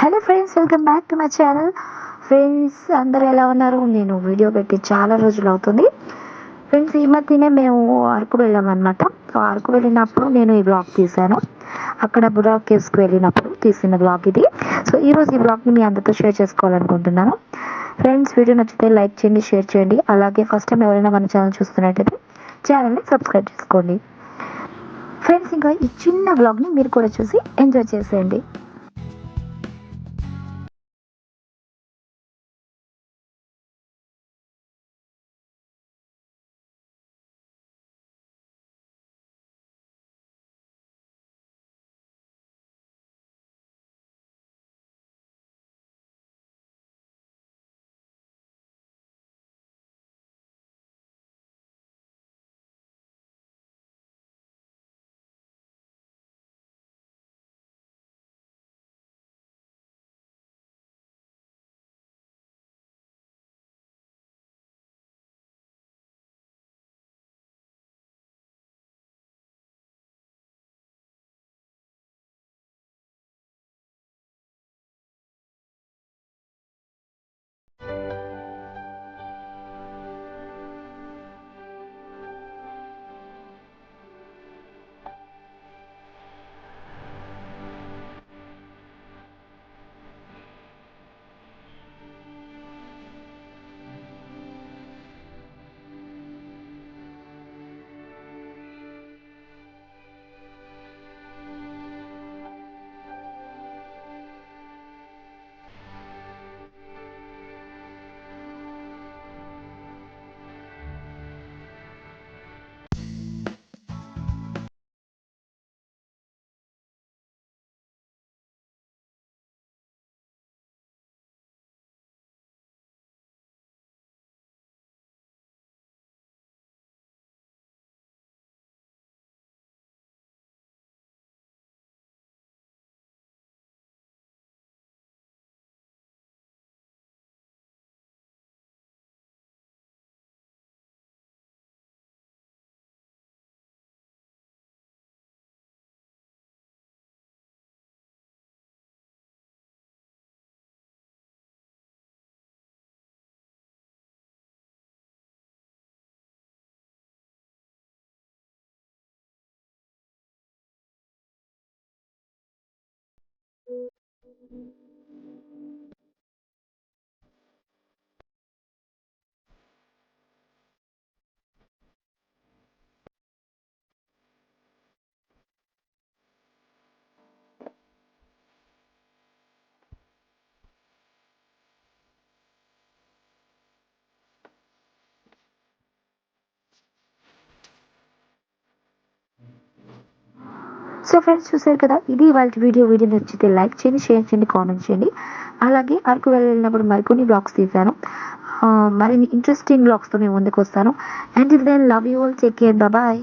Hello friends, welcome back to my channel. Friends అందరు ఎలా ఉన్నారు? నేను వీడియో పెట్టి చాలా రోజులు అవుతుంది. ఫ్రెండ్స్ ఈ మధ్యనే మేము అరకు వెళ్ళామన్నమాట. సో అరకు వెళ్ళినప్పుడు నేను ఈ బ్లాగ్ తీశాను. అక్కడ బుర్రా కేవ్స్కి వెళ్ళినప్పుడు తీసిన బ్లాగ్ ఇది. సో ఈరోజు ఈ బ్లాగ్ని మీ అందరితో షేర్ చేసుకోవాలనుకుంటున్నాను. ఫ్రెండ్స్ వీడియో నచ్చితే లైక్ చేయండి, షేర్ చేయండి. అలాగే ఫస్ట్ టైం ఎవరైనా మన ఛానల్ చూస్తున్నట్టయితే ఛానల్ని సబ్స్క్రైబ్ చేసుకోండి. ఫ్రెండ్స్ ఇంకా ఈ చిన్న బ్లాగ్ని మీరు కూడా చూసి ఎంజాయ్ చేసేయండి. సో ఫ్రెండ్స్ చూసారు కదా, ఇది వాళ్ళ వీడియో నచ్చితే లైక్ చేయండి, షేర్ చేయండి, కామెంట్ చేయండి. అలాగే అరకు వెళ్ళినప్పుడు మరికొన్ని బ్లాగ్స్ తీశాను. మరిన్ని ఇంట్రెస్టింగ్ బ్లాగ్స్తో మేము ముందుకు వస్తాను. And then love you all, take care, bye.